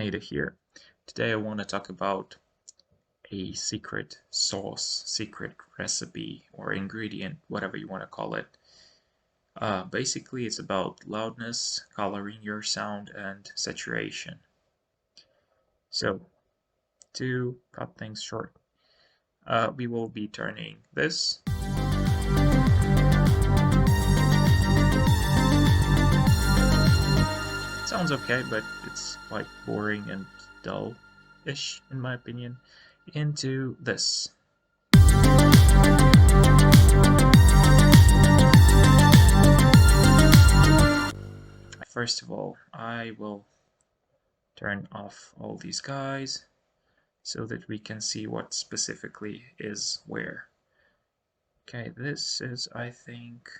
Nada here. Today I want to talk about a secret sauce, secret recipe, or ingredient, whatever you want to call it. Basically, it's about loudness, coloring your sound, and saturation. So, to cut things short, we will be turning this sounds okay, but it's quite boring and dull-ish, in my opinion, into this. First of all, I will turn off all these guys so that we can see what specifically is where. Okay, this is, I think,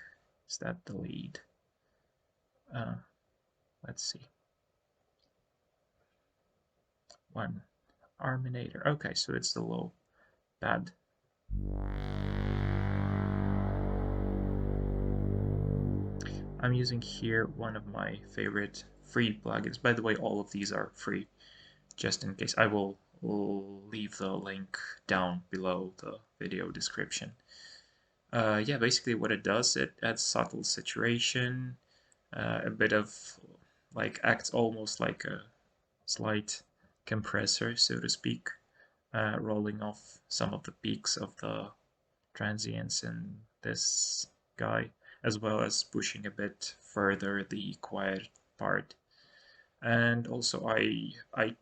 is that the lead? Let's see. One Arminator. Okay, so it's the low pad. I'm using here one of my favorite free plugins. By the way, all of these are free, just in case. I will leave the link down below the video description. Yeah, basically what it does, it adds subtle saturation, a bit of, like, acts almost like a slight compressor, so to speak, rolling off some of the peaks of the transients in this guy, as well as pushing a bit further the quiet part. And also I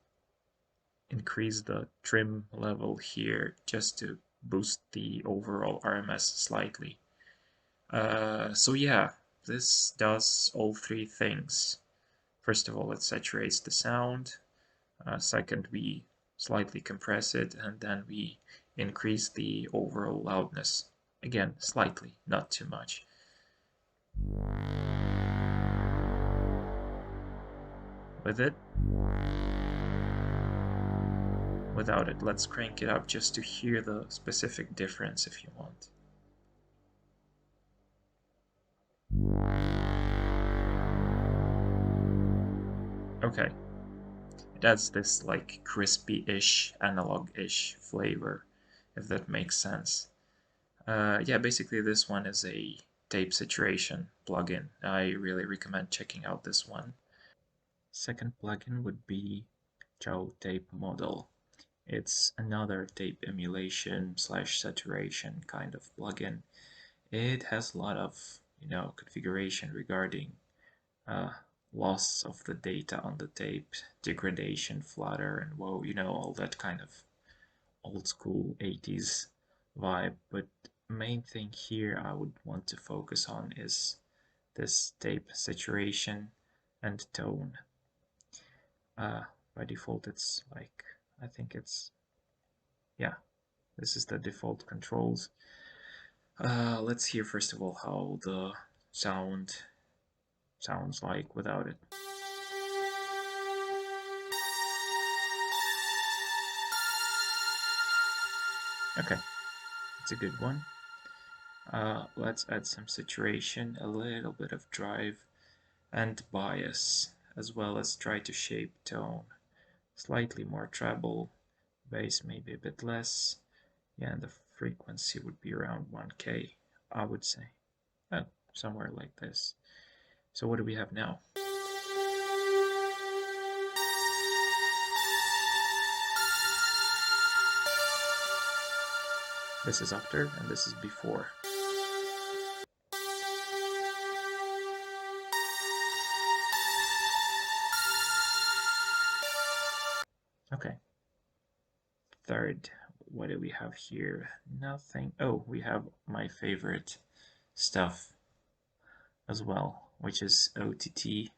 increase the trim level here just to boost the overall RMS slightly. So yeah, this does all three things. First of all, it saturates the sound. Second, we slightly compress it, and then we increase the overall loudness. Again, slightly, not too much. With it, without it, let's crank it up just to hear the specific difference if you want. Okay, it adds this like crispy-ish, analog-ish flavor, if that makes sense. Yeah, basically this one is a tape saturation plugin. I really recommend checking out this one. Second plugin would be CHOW tape model. It's another tape emulation / saturation kind of plugin. It has a lot of, configuration regarding loss of the data on the tape, degradation, flutter, and whoa, all that kind of old school 80s vibe. But main thing here I would want to focus on is this tape saturation and tone. By default it's like, I think it's, yeah, this is the default controls. Let's hear first of all how the sound sounds like without it. Okay, it's a good one. Let's add some saturation, a little bit of drive, and bias, as well as try to shape tone. Slightly more treble, bass maybe a bit less. Yeah, and the frequency would be around 1K, I would say. Somewhere like this. So what do we have now? This is after, and this is before. Okay. Third, what do we have here? Nothing. Oh, we have my favorite stuff as well, which is OTT,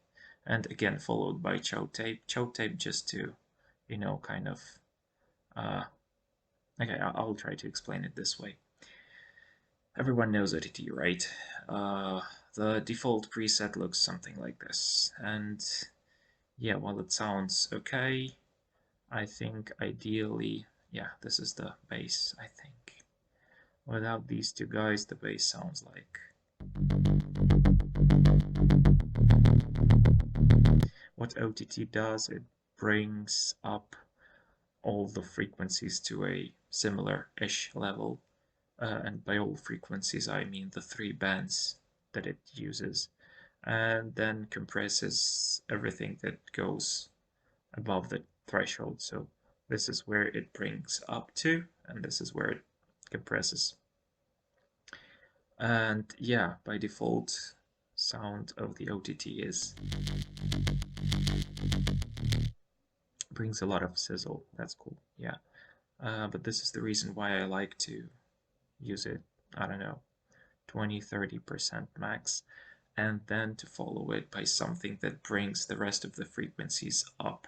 and again followed by CHOW tape. CHOW tape just to, kind of, okay, I'll try to explain it this way. Everyone knows OTT, right? The default preset looks something like this, and yeah, while it sounds okay, I think ideally, yeah, this is the bass, I think. Without these two guys, the bass sounds like... What OTT does, it brings up all the frequencies to a similar-ish level. And by all frequencies, I mean the 3 bands that it uses, and then compresses everything that goes above the threshold. So this is where it brings up to, and this is where it compresses. And yeah, by default, sound of the OTT brings a lot of sizzle. That's cool, yeah. But this is the reason why I like to use it, I don't know, 20-30% max, and then to follow it by something that brings the rest of the frequencies up,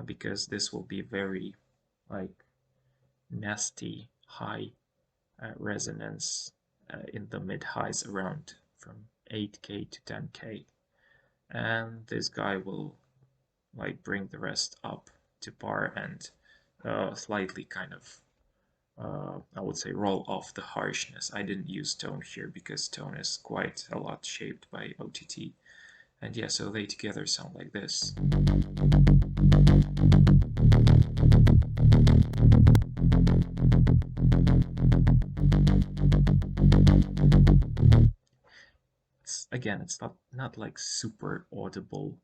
because this will be very like nasty high resonance in the mid highs around from 8K to 10K, and this guy will like bring the rest up to par and slightly kind of I would say roll off the harshness. I didn't use tone here because tone is quite a lot shaped by OTT. And yeah, so they together sound like this. Again, it's not like super audible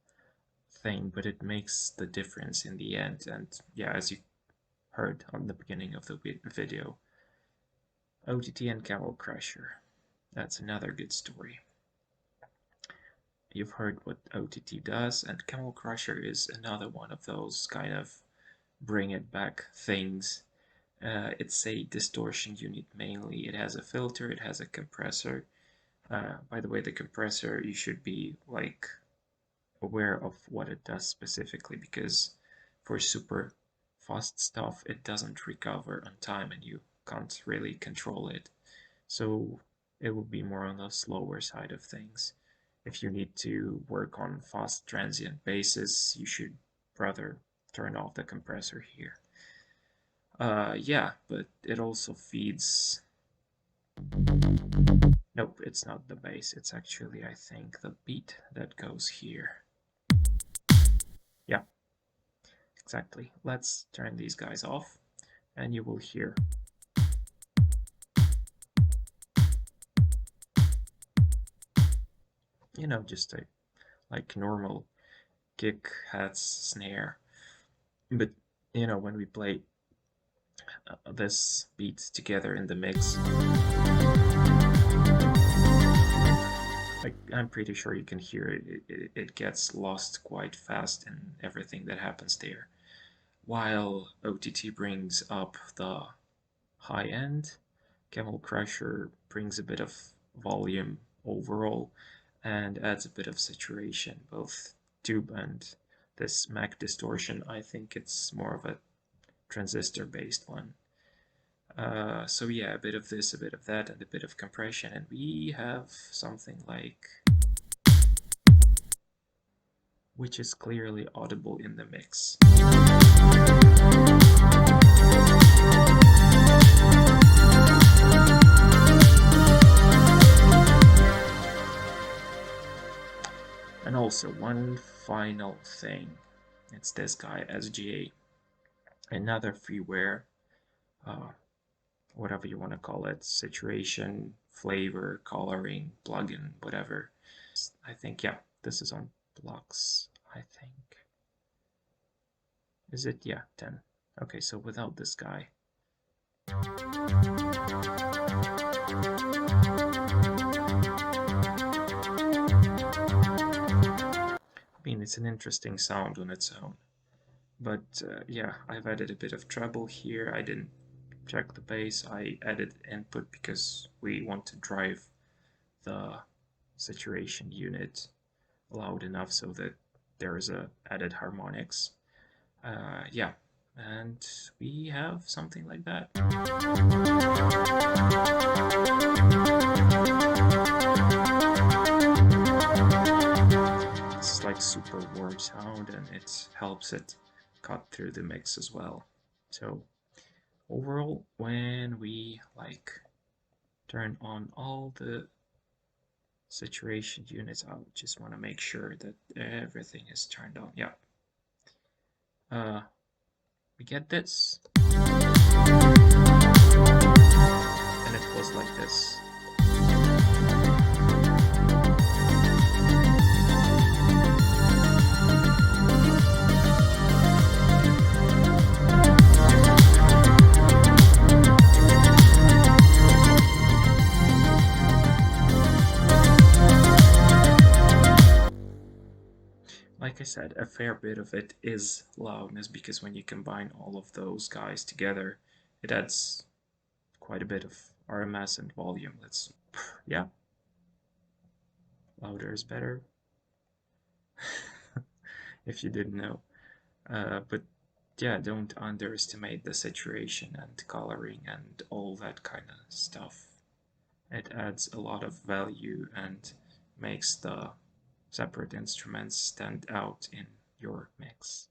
thing, but it makes the difference in the end. And yeah, as you heard on the beginning of the video, OTT and Camel Crusher. That's another good story. You've heard what OTT does, and Camel Crusher is another one of those kind of bring it back things. It's a distortion unit mainly. It has a filter, it has a compressor. By the way, the compressor, you should be like aware of what it does specifically, because for super fast stuff it doesn't recover on time and you can't really control it. So it will be more on the slower side of things. If you need to work on fast transient basis, you should rather turn off the compressor here. Yeah, but it also feeds... Nope, it's not the bass, it's actually, I think, the beat that goes here. Yeah, exactly. Let's turn these guys off, and you will hear. You know, just a like normal kick, hats, snare. But, you know, when we play this beat together in the mix, I'm pretty sure you can hear it. It gets lost quite fast in everything that happens there. While OTT brings up the high end, Camel Crusher brings a bit of volume overall and adds a bit of saturation, both tube and this Mac distortion. I think it's more of a transistor based one. So yeah, a bit of this, a bit of that, and a bit of compression, and we have something like... which is clearly audible in the mix. And also, one final thing. It's this guy, SGA. Another freeware, whatever you want to call it, saturation, flavor, coloring, plugin, whatever. I think, yeah, this is on blocks, I think. Is it? Yeah, 10. Okay, so without this guy. I mean, it's an interesting sound on its own. But yeah, I've added a bit of treble here. I didn't check the bass. I added input because we want to drive the saturation unit loud enough so that there is a added harmonics. Yeah, and we have something like that. It's like super warm sound, and it helps it cut through the mix as well. So overall, when we like turn on all the saturation units, I just want to make sure that everything is turned on. Yeah. we get this, and it goes like this. Like I said, a fair bit of it is loudness, because when you combine all of those guys together, it adds quite a bit of RMS and volume. Yeah, louder is better, if you didn't know. But yeah, don't underestimate the saturation and coloring and all that kind of stuff. It adds a lot of value and makes the separate instruments stand out in your mix.